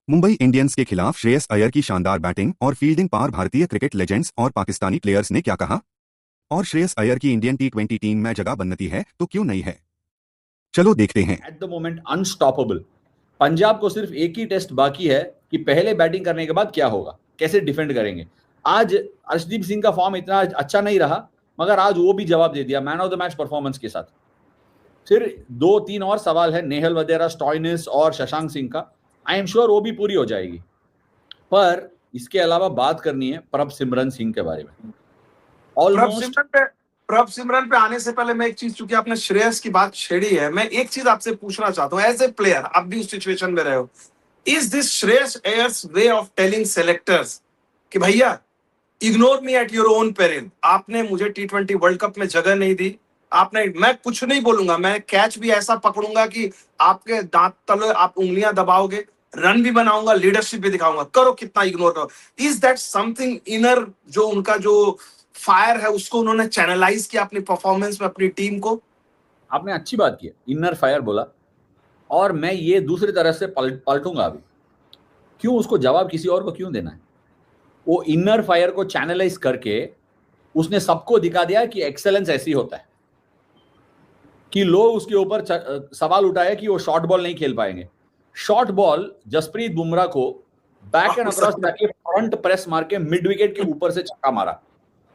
Mumbai Indians के खिलाफ श्रेयस अय्यर की शानदार बैटिंग और फील्डिंग पर भारतीय क्रिकेट लेजेंड्स और पाकिस्तानी प्लेयर्स ने क्या कहा? और श्रेयस अय्यर की इंडियन टी20 टीम में जगह बनती है तो क्यों नहीं है? चलो देखते हैं। At the moment unstoppable. Punjab को सिर्फ एक ही टेस्ट बाकी है कि पहले बैटिंग करने के बाद क्या होगा, कैसे डिफेंड करेंगे। आज अर्शदीप सिंह का फॉर्म इतना अच्छा नहीं रहा, मगर आज वो भी जवाब दे दिया man of the match performance के साथ। फिर 2-3 और सवाल है नेहल वधेरा, स्टॉइनिस और शशांक सिंह का। आई एम श्योर वो भी पूरी हो जाएगी। पर इसके अलावा बात करनी है प्रभ सिमरन सिंह के बारे में। प्रभ सिमरन पे आने से पहले मैं एक चीज, चूंकि आपने श्रेयस की बात छेड़ी है, मैं एक चीज आपसे पूछना चाहता हूं। एज ए प्लेयर आप भी उस सिचुएशन में रहे हो, is this Shreyas Iyer's way of telling selectors कि भैया ignore me at your own peril? आपने मुझे टी20 वर्ल्ड कप में जगह नहीं दी, मैं कुछ नहीं बोलूंगा, मैं कैच भी ऐसा पकड़ूंगा कि आपके दांत तले आप उंगलियां दबाओगे, रन भी बनाऊंगा, लीडरशिप भी दिखाऊंगा, करो कितना इग्नोर करो। इज दैट समथिंग इनर, जो उनका जो फायर है उसको उन्होंने चैनलाइज किया अपनी परफॉर्मेंस में, अपनी टीम को? आपने अच्छी बात की, इनर फायर बोला, और मैं ये दूसरी तरह से पलटूंगा अभी। क्यों उसको जवाब किसी और को क्यों देना है? वो इनर फायर को चैनलाइज करके उसने सबको दिखा दिया कि एक्सेलेंस ऐसी होता है, कि लोग उसके ऊपर सवाल उठाए कि वो शॉर्ट बॉल नहीं खेल पाएंगे। शॉर्ट बॉल जसप्रीत बुमराह को बैक एंड अक्रॉस जाके फ्रंट प्रेस मार के मिड विकेट के ऊपर से छक्का मारा,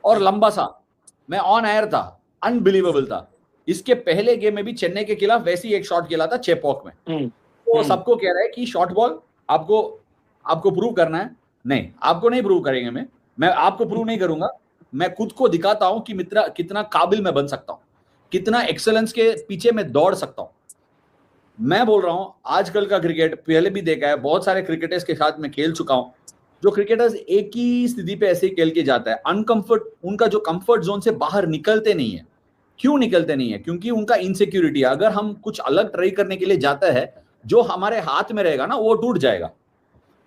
और लंबा सा, मैं ऑन एयर था, अनबिलीवेबल था। इसके पहले गेम में भी चेन्नई के खिलाफ वैसे ही एक शॉट खेला था चेपॉक में। तो सबको कह रहा है कि शॉर्ट बॉल आपको प्रूव करना है। नहीं, आपको नहीं प्रूव करेंगे, मैं आपको प्रूव नहीं करूंगा, मैं खुद को दिखाता हूं कि मित्र कितना काबिल मैं बन सकता हूं, कितना एक्सेलेंस के पीछे मैं दौड़ सकता हूं। मैं बोल रहा हूं आजकल का क्रिकेट पहले भी देखा है, बहुत सारे क्रिकेटर्स के साथ मैं खेल चुका हूं, जो क्रिकेटर्स एक ही स्थिति पे ऐसे ही खेल के जाता है, उनका जो कंफर्ट जोन से बाहर निकलते नहीं है। क्यों निकलते नहीं है? क्योंकि उनका इनसिक्योरिटी। अगर हम कुछ अलग ट्राई करने के लिए जाता है, जो हमारे हाथ में रहेगा ना वो टूट जाएगा।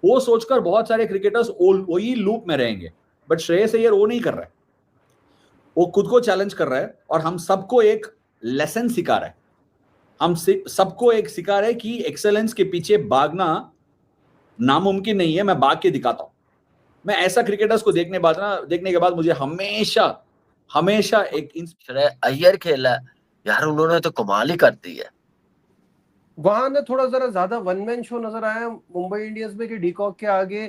वो सोचकर बहुत सारे क्रिकेटर्स वही लूप में रहेंगे, बट श्रेयस अय्यर वो नहीं कर रहा है। वो खुद को चैलेंज कर रहा है और हम सबको एक लेसन सिखा रहा है। हम सबको एक सिखा रहे हैं कि एक्सेलेंस के पीछे भागना नामुमकिन नहीं है, मैं भाग के दिखाता हूं। मैं ऐसा क्रिकेटर्स को देखने के बाद मुझे हमेशा एक अय्यर खेला यार, उन्होंने तो कमाल ही कर दी है। वहां ने थोड़ा जरा ज्यादा वन मैन शो नजर आया मुंबई इंडियंस में कि डीकॉक के आगे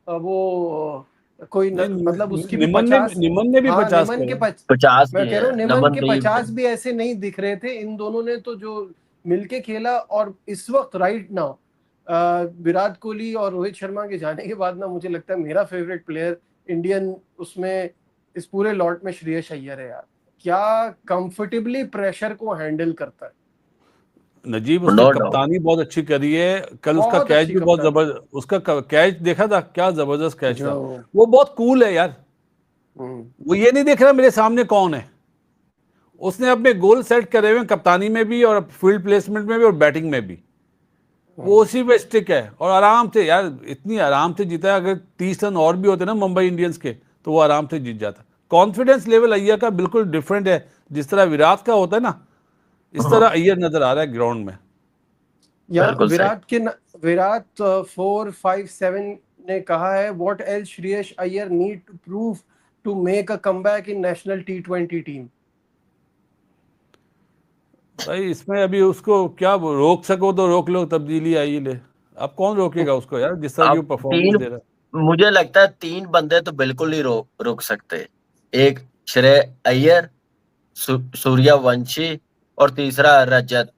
वो कोई मतलब उसकी भी 50, निमन ने भी 50 निमन के 50 मैं कह रहा हूँ निमन के 50 भी ऐसे नहीं दिख रहे थे। इन दोनों ने तो जो मिलके खेला, और इस वक्त राइट नाउ विराट कोहली और रोहित शर्मा के जाने के बाद ना मुझे लगता है मेरा फेवरेट प्लेयर इंडियन उसमें इस पूरे लॉट में श्रेयस अय्यर है यार। क्या कंफर्टेबली प्रेशर को हैंडल करता है नजीब। उसने कप्तानी बहुत अच्छी करी है। कल उसका कैच भी बहुत जबरदस्त, उसका कैच देखा था, क्या जबरदस्त कैच था। वो बहुत कूल है यार। वो ये नहीं देख रहा मेरे सामने कौन है। उसने अपने गोल सेट करे हुए कप्तानी में भी और फील्ड प्लेसमेंट में भी और बैटिंग में भी। वो उसी पे स्टिक है और आराम से यार, इतनी आराम से जीता है। अगर 30 रन और भी होते ना मुंबई इंडियंस के तो वो आराम से जीत जाता। कॉन्फिडेंस लेवल अय्यर का बिल्कुल डिफरेंट है। जिस तरह विराट का होता है ना, इस तरह अय्यर नजर आ रहा है ग्राउंड में यार। विराट 4-5-7 ने कहा है, what else Shreyas Iyer need to prove to make a comeback in national टी20 टीम। भाई इसमें अभी उसको क्या रोक सको तो रोक लो, तब्दीली आई ले। अब कौन रोकेगा उसको यार, जिस तरह की परफॉर्मेंस दे रहा है। मुझे लगता है 3 बंदे तो बिल्कुल ही रोक सकते। एक श्रेयस अय्यर, सूर्यवंशी और तीसरा रजत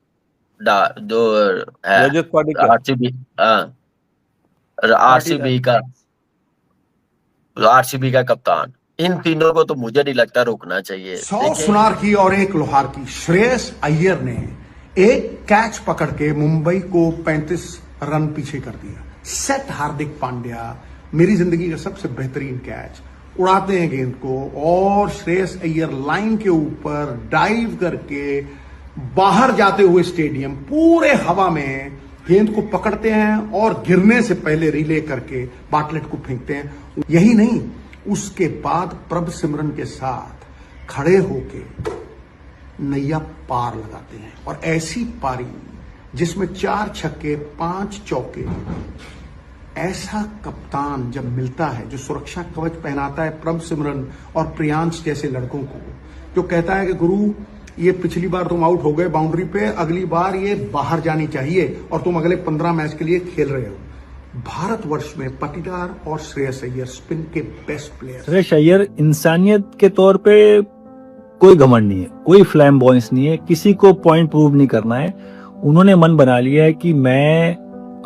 पाटिल, आरसीबी का कप्तान। इन तीनों को तो मुझे नहीं लगता रोकना चाहिए। 100 सुनार की और 1 लोहार की। श्रेयस अय्यर ने एक कैच पकड़ के मुंबई को 35 रन पीछे कर दिया। सेट हार्दिक पांड्या, मेरी जिंदगी का सबसे बेहतरीन कैच, उड़ाते हैं गेंद को और श्रेयस अय्यर लाइन के ऊपर डाइव करके बाहर जाते हुए स्टेडियम पूरे हवा में गेंद को पकड़ते हैं और गिरने से पहले रिले करके बाटलेट को फेंकते हैं। यही नहीं, उसके बाद प्रभ सिमरन के साथ खड़े होके नैया पार लगाते हैं। और ऐसी पारी जिसमें 4 छक्के 5 चौके ऐसा कप्तान जब मिलता है जो सुरक्षा कवच पहनाता है प्रभ सिमरन और प्रियांश जैसे लड़कों को, जो कहता है कि गुरु ये पिछली बार तुम आउट हो गए बाउंड्री पे, अगली बार ये बाहर जानी चाहिए और तुम अगले 15 मैच के लिए खेल रहे हो। भारतवर्ष में पाटीदार और श्रेयस अय्यर स्पिन के बेस्ट प्लेयर। श्रेयस अय्यर इंसानियत के तौर पे कोई घमंड नहीं है, कोई फ्लैम्बॉयंस नहीं है, किसी को पॉइंट प्रूव नहीं करना है। उन्होंने मन बना लिया है कि मैं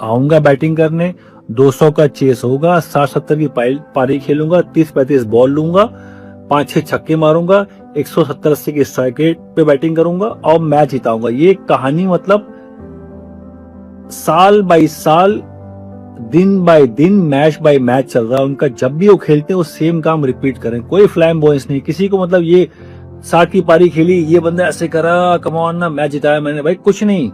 आऊंगा बैटिंग करने, 200 का चेस होगा, 60-70 की पारी खेलूंगा, 30-35 बॉल लूंगा, 5-6 छक्के मारूंगा, 170-80 की स्ट्राइक रेट पे बैटिंग करूंगा और मैच जिताऊंगा। ये कहानी मतलब साल बाई साल, दिन बाय दिन, मैच बाय मैच चल रहा है उनका। जब भी वो खेलते हैं वो सेम काम रिपीट करें, कोई फ्लैम्बॉयंस नहीं। किसी को मतलब ये 60 की पारी खेली, ये बंदा ऐसे करा, कमान ना मैच जिताया मैंने, भाई कुछ नहीं,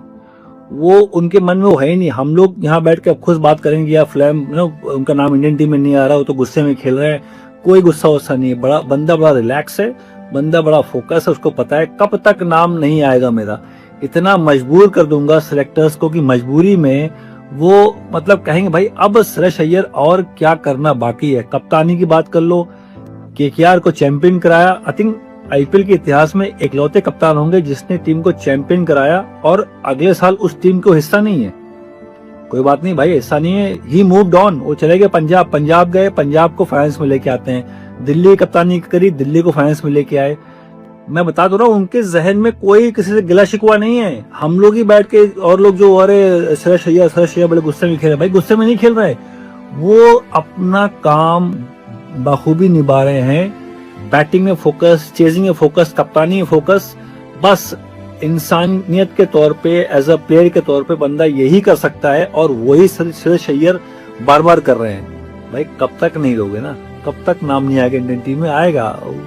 वो उनके मन में वो है ही नहीं। हम लोग यहाँ बैठ के अब खुद बात करेंगे या उनका नाम इंडियन टीम में नहीं आ रहा, वो तो गुस्से में खेल रहे हैं, कोई गुस्सा वुस्सा नहीं है। बंदा बड़ा रिलैक्स है, बंदा बड़ा फोकस है, उसको पता है कब तक नाम नहीं आएगा मेरा। इतना मजबूर कर दूंगा सिलेक्टर्स को कि मजबूरी में वो मतलब कहेंगे भाई अब श्रेयस अय्यर और क्या करना बाकी है। कप्तानी की बात कर लो, केकेआर को चैंपियन कराया। आई थिंक आईपीएल के इतिहास में इकलौते कप्तान होंगे जिसने टीम को चैंपियन कराया और अगले साल उस टीम को हिस्सा नहीं है। कोई बात नहीं भाई, हिस्सा नहीं है, ही मूव्ड ऑन, वो चले गए पंजाब गए, पंजाब को फाइनल्स में लेके आते हैं। दिल्ली कप्तानी करी, दिल्ली को फाइनल्स में लेके आए। मैं बता दो रहा हूँ, उनके जहन में कोई किसी से गिला शिकवा नहीं है। हम लोग ही बैठ के और लोग जो अरे श्रेयस अय्यर बड़े गुस्से में खेल रहे, भाई गुस्से में नहीं खेल रहे, वो अपना काम बखूबी निभा रहे हैं। बैटिंग में फोकस, चेजिंग में फोकस, कप्तानी में फोकस। बस इंसानियत के तौर पे, एज अ प्लेयर के तौर पे बंदा यही कर सकता है और वही श्रेयस अय्यर बार बार कर रहे हैं। भाई कब तक नहीं लोगे ना, कब तक नाम नहीं आएगा इंडियन टीम में? आएगा,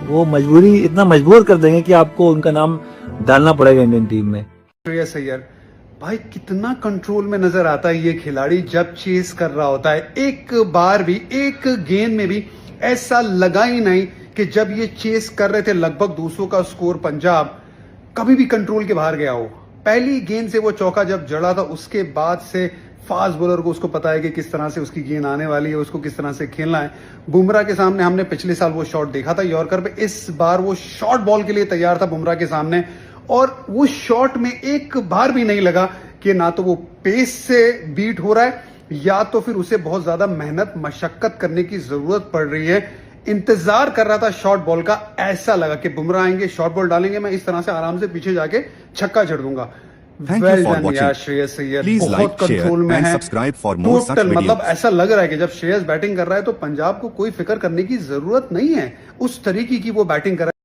वो मजबूरी इतना मजबूर कर देंगे कि आपको उनका नाम डालना पड़ेगा इंडियन टीम में। श्रेयस अय्यर भाई कितना कंट्रोल में नजर आता है ये खिलाड़ी जब चेस कर रहा होता है। एक बार भी, एक गेंद में भी ऐसा लगा ही नहीं कि जब ये चेस कर रहे थे लगभग 200 का स्कोर पंजाब, कभी भी कंट्रोल के बाहर गया हो। पहली गेंद से वो चौका जब जड़ा था, उसके बाद से फास्ट बॉलर को उसको पता है कि किस तरह से उसकी गेंद आने वाली है, उसको किस तरह से खेलना है। बुमराह के सामने हमने पिछले साल वो शॉट देखा था यॉर्कर पे, इस बार वो शॉर्ट बॉल के लिए तैयार था बुमराह के सामने और वो शॉट में एक बार भी नहीं लगा कि ना तो वो पेस से बीट हो रहा है या तो फिर उसे बहुत ज्यादा मेहनत मशक्कत करने की जरूरत पड़ रही है। इंतजार कर रहा था शॉर्ट बॉल का, ऐसा लगा कि बुमराह आएंगे, शॉर्ट बॉल डालेंगे, मैं इस तरह से आराम से पीछे जाके छक्का जड़ दूंगा। Thank you for watching. Shreyas Iyer Please बहुत like, share कंट्रोल में and है। subscribe for more such total मतलब videos. ऐसा लग रहा है कि जब श्रेयस बैटिंग कर रहा है तो पंजाब को कोई फिक्र करने की जरूरत नहीं है, उस तरीके की वो बैटिंग कर रहा है।